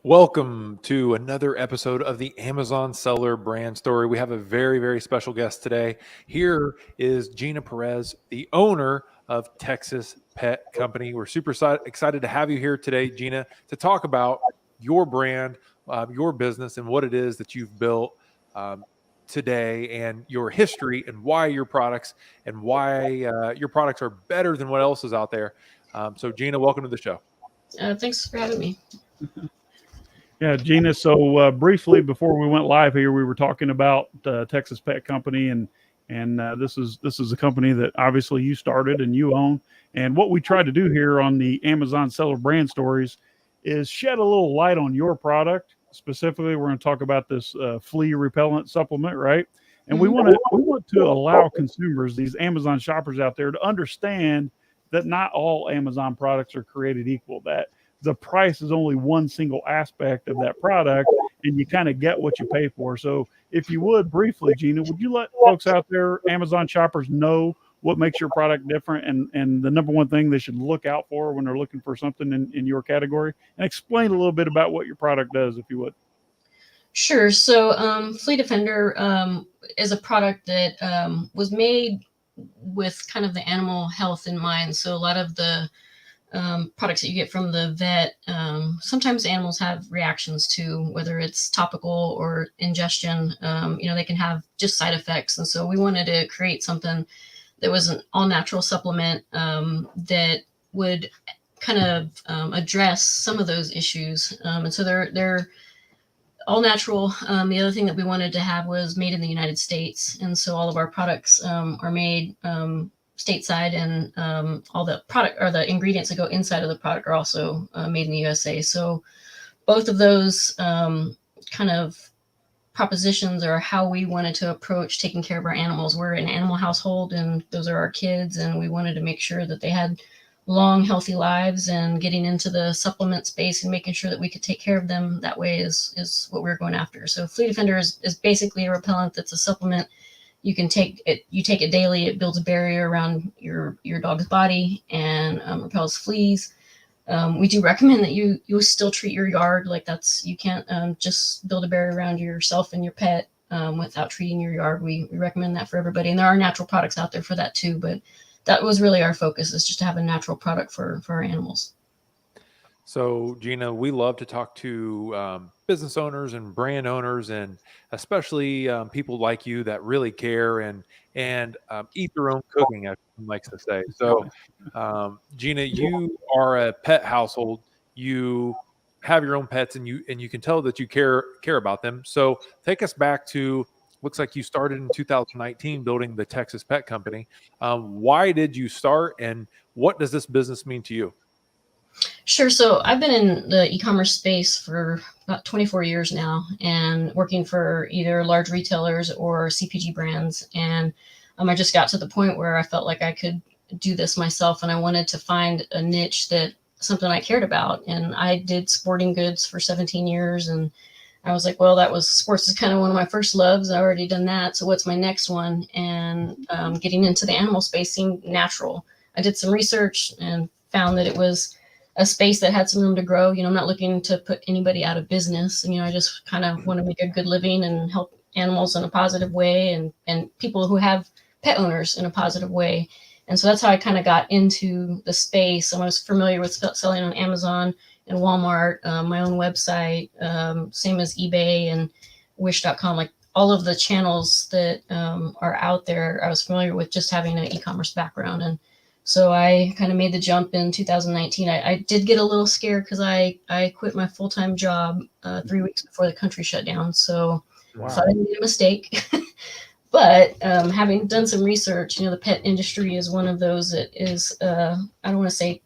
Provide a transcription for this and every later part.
Welcome to another episode of the Amazon Seller Brand Story. We have a very, very special guest today. Here is Gina Perez, the owner of Texas Pet Company. We're super excited to have you here today, Gina, to talk about your brand, your business, and what it is that you've built today, and your history, and why your products are better than what else is out there. So, Gina, welcome to the show. Thanks for having me. Yeah, Gina. So briefly, before we went live here, we were talking about Texas Pet Company, and this is a company that obviously you started and you own. And what we try to do here on the Amazon Seller Brand Stories is shed a little light on your product. Specifically, we're going to talk about this flea repellent supplement, right? And we want to allow consumers, these Amazon shoppers out there, to understand that not all Amazon products are created equal. That the price is only one single aspect of that product, and you kind of get what you pay for. So if you would briefly, Gina, would you let folks out there, Amazon shoppers, know what makes your product different, and the number one thing they should look out for when they're looking for something in your category, and explain a little bit about what your product does, if you would. Sure. So Flea Defender is a product that was made with kind of the animal health in mind. So a lot of the products that you get from the vet, sometimes animals have reactions to, whether it's topical or ingestion. They can have just side effects. And so we wanted to create something that was an all natural supplement that would kind of address some of those issues. And so they're all natural. The other thing that we wanted to have was made in the United States. And so all of our products are made stateside, and all the product or the ingredients that go inside of the product are also made in the USA. So both of those kind of propositions are how we wanted to approach taking care of our animals. We're an animal household, and those are our kids, and we wanted to make sure that they had long, healthy lives, and getting into the supplement space and making sure that we could take care of them that way is what we're going after. So Flea Defender is basically a repellent that's a supplement. You can take it. You take it daily. It builds a barrier around your dog's body and repels fleas. We do recommend that you still treat your yard. You can't just build a barrier around yourself and your pet without treating your yard. We recommend that for everybody, and there are natural products out there for that too. But that was really our focus, is just to have a natural product for our animals. So, Gina, we love to talk to business owners and brand owners, and especially people like you that really care and eat their own cooking, as one likes to say. So, Gina, you are a pet household. You have your own pets, and you can tell that you care about them. So, take us back to, looks like you started in 2019 building the Texas Pet Company. Why did you start, and what does this business mean to you? Sure. So I've been in the e-commerce space for about 24 years now, and working for either large retailers or CPG brands. And I just got to the point where I felt like I could do this myself, and I wanted to find a niche that something I cared about. And I did sporting goods for 17 years, and I was like, well, sports is kind of one of my first loves. I already done that. So what's my next one? And getting into the animal space seemed natural. I did some research and found that it was a space that had some room to grow. I'm not looking to put anybody out of business. I just kind of want to make a good living and help animals in a positive way, and people who have pet owners in a positive way. And so that's how I kind of got into the space. I was familiar with selling on Amazon and Walmart, my own website, same as eBay and wish.com, like all of the channels that are out there. I was familiar with just having an e-commerce background. And so I kind of made the jump in 2019. I did get a little scared because I quit my full-time job 3 weeks before the country shut down. So I thought I made a mistake. But having done some research, the pet industry is one of those that is, I don't want to say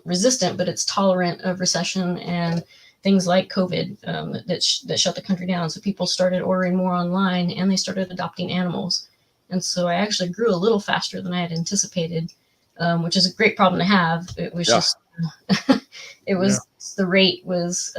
resistant, but it's tolerant of recession and things like COVID that shut the country down. So people started ordering more online, and they started adopting animals. And so I actually grew a little faster than I had anticipated, which is a great problem to have. It was just, the rate was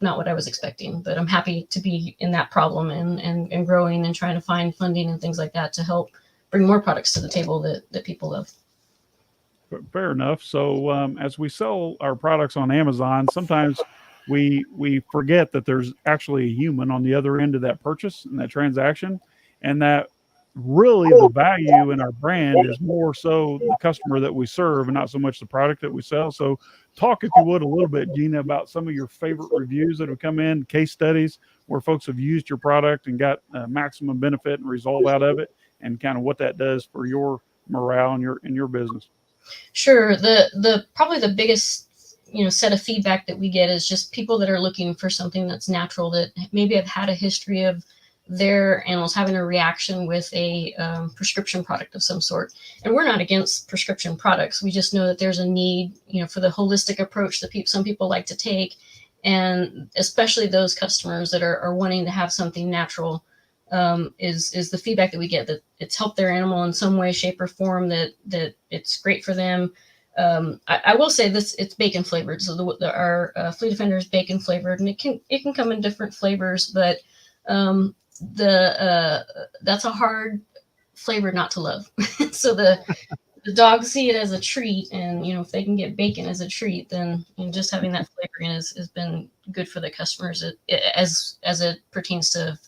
not what I was expecting, but I'm happy to be in that problem and growing and trying to find funding and things like that to help bring more products to the table that people love. Fair enough. So as we sell our products on Amazon, sometimes we forget that there's actually a human on the other end of that purchase and that transaction, and that really the value in our brand is more so the customer that we serve and not so much the product that we sell. So talk, if you would, a little bit, Gina, about some of your favorite reviews that have come in, case studies where folks have used your product and got maximum benefit and result out of it, and kind of what that does for your morale in your business. Sure. The probably the biggest set of feedback that we get is just people that are looking for something that's natural, that maybe have had a history of their animals having a reaction with a prescription product of some sort. And we're not against prescription products. We just know that there's a need, for the holistic approach that some people like to take, and especially those customers that are wanting to have something natural. Is the feedback that we get, that it's helped their animal in some way, shape, or form, that it's great for them. I will say this: it's bacon flavored. So our Flea Defender is bacon flavored, and it can come in different flavors, but that's a hard flavor not to love. So the dogs see it as a treat, and if they can get bacon as a treat, then just having that flavoring has been good for the customers, as it pertains to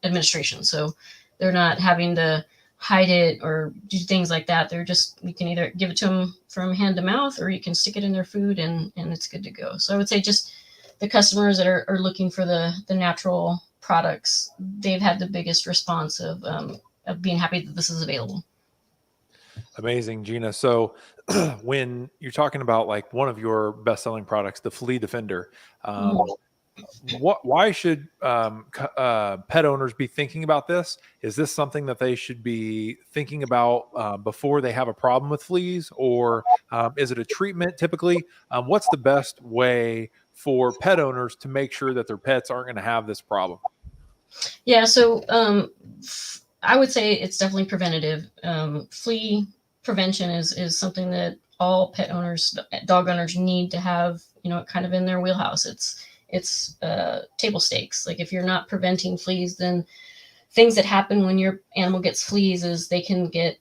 administration. So they're not having to hide it or do things like that. You can either give it to them from hand to mouth, or you can stick it in their food, and it's good to go. So I would say just the customers that are looking for the natural products, they've had the biggest response of being happy that this is available. Amazing, Gina. So when you're talking about like one of your best-selling products, the Flea Defender, why should pet owners be thinking about this? Is this something that they should be thinking about before they have a problem with fleas, or is it a treatment typically? What's the best way for pet owners to make sure that their pets aren't going to have this problem? Yeah, so I would say it's definitely preventative. Flea prevention is something that all pet owners, dog owners, need to have, kind of in their wheelhouse. It's table stakes. Like, if you're not preventing fleas, then things that happen when your animal gets fleas is they can get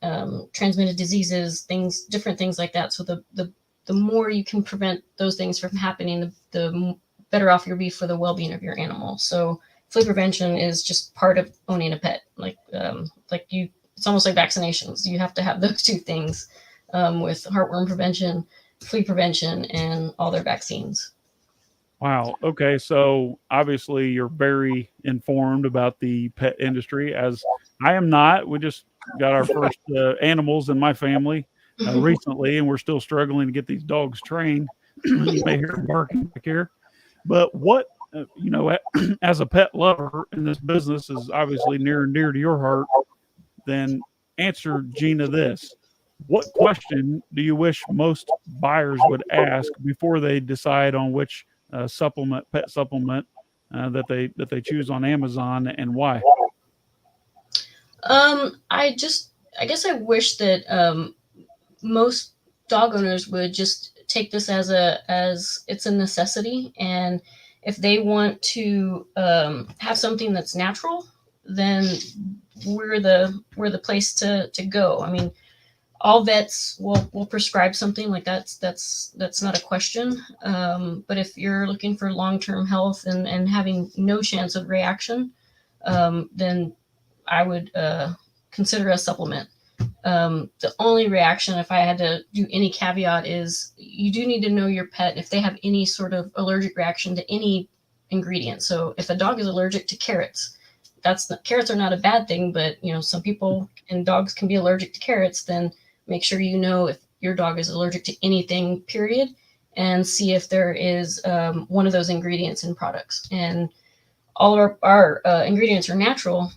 transmitted diseases, different things like that. So the more you can prevent those things from happening, the better off you'll be for the well-being of your animal. So flea prevention is just part of owning a pet. It's almost like vaccinations. You have to have those two things with heartworm prevention, flea prevention, and all their vaccines. Wow. Okay. So obviously you're very informed about the pet industry, as I am not. We just got our first animals in my family recently, and we're still struggling to get these dogs trained. You may hear them barking back here. But what, as a pet lover, and this business is obviously near and dear to your heart, then answer Gina this. What question do you wish most buyers would ask before they decide on which pet supplement that they choose on Amazon, and why? I guess I wish that most dog owners would just take this as it's a necessity, and if they want to have something that's natural, then we're the place to go. I mean, all vets will prescribe something like that's not a question. But if you're looking for long-term health and having no chance of reaction, then I would consider a supplement. The only reaction, if I had to do any caveat, is you do need to know your pet if they have any sort of allergic reaction to any ingredient. So if a dog is allergic to carrots, carrots are not a bad thing, but some people and dogs can be allergic to carrots. Then make sure you know if your dog is allergic to anything, period, and see if there is one of those ingredients in products. And all of our ingredients are natural.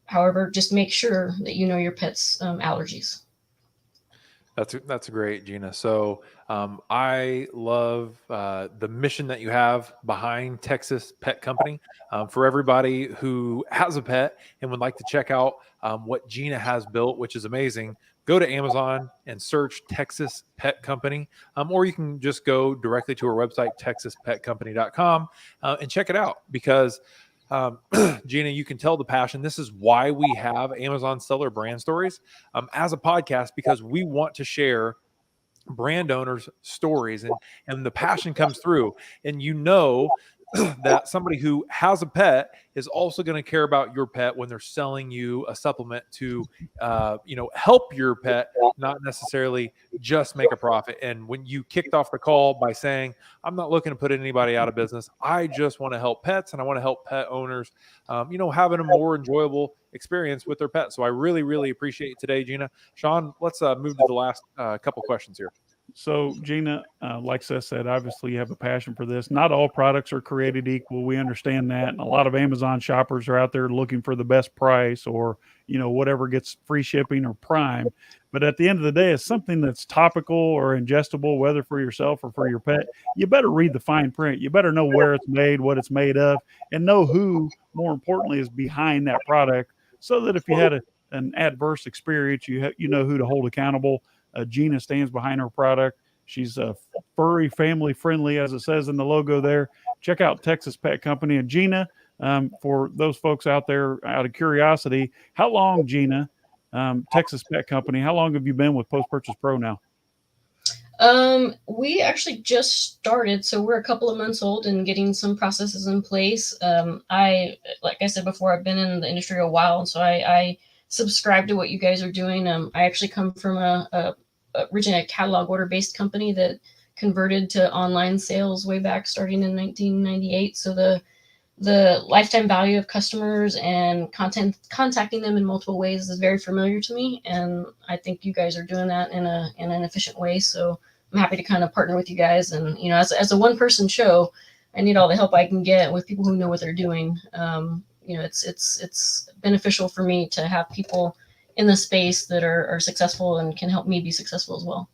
However, just make sure that you know your pet's allergies. That's great, Gina. So I love the mission that you have behind Texas Pet Company. For everybody who has a pet and would like to check out what Gina has built, which is amazing, go to Amazon and search Texas Pet Company, or you can just go directly to our website, texaspetcompany.com, and check it out, because Gina, you can tell the passion. This is why we have Amazon Seller Brand Stories as a podcast, because we want to share brand owners' stories, and the passion comes through, and that somebody who has a pet is also going to care about your pet when they're selling you a supplement to help your pet, not necessarily just make a profit. And when you kicked off the call by saying, I'm not looking to put anybody out of business, I just want to help pets, and I want to help pet owners having a more enjoyable experience with their pets. So I really, really appreciate it today, Gina. Sean, let's move to the last couple questions here. So, Gina, like Seth said, obviously you have a passion for this. Not all products are created equal. We understand that. And a lot of Amazon shoppers are out there looking for the best price or, whatever gets free shipping or Prime. But at the end of the day, it's something that's topical or ingestible, whether for yourself or for your pet. You better read the fine print. You better know where it's made, what it's made of, and know who, more importantly, is behind that product so that if you had an adverse experience, you know who to hold accountable. Gina stands behind her product. She's furry, family friendly, as it says in the logo there. Check out Texas Pet Company. And Gina, for those folks out there, out of curiosity, how long, Gina, Texas Pet Company, how long have you been with Post Purchase Pro now? We actually just started, so we're a couple of months old and getting some processes in place. Like I said before, I've been in the industry a while, and so I subscribe to what you guys are doing. I actually come from originally a catalog order-based company that converted to online sales way back starting in 1998. So the lifetime value of customers and contacting them in multiple ways is very familiar to me, and I think you guys are doing that in an efficient way. So I'm happy to kind of partner with you guys. And as a one-person show, I need all the help I can get with people who know what they're doing. It's beneficial for me to have people in the space that are successful and can help me be successful as well.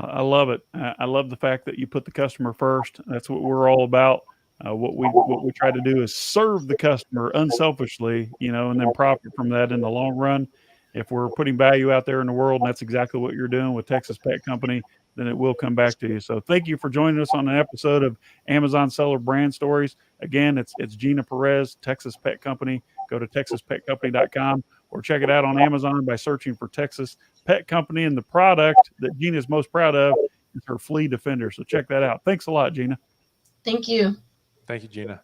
I love it. I love the fact that you put the customer first. That's what we're all about. What we try to do is serve the customer unselfishly, and then profit from that in the long run. If we're putting value out there in the world, and that's exactly what you're doing with Texas Pet Company, then it will come back to you. So thank you for joining us on an episode of Amazon Seller Brand Stories. Again, it's Gina Perez, Texas Pet Company. Go to texaspetcompany.com or check it out on Amazon by searching for Texas Pet Company. And the product that Gina's most proud of is her Flea Defender. So check that out. Thanks a lot, Gina. Thank you. Thank you, Gina.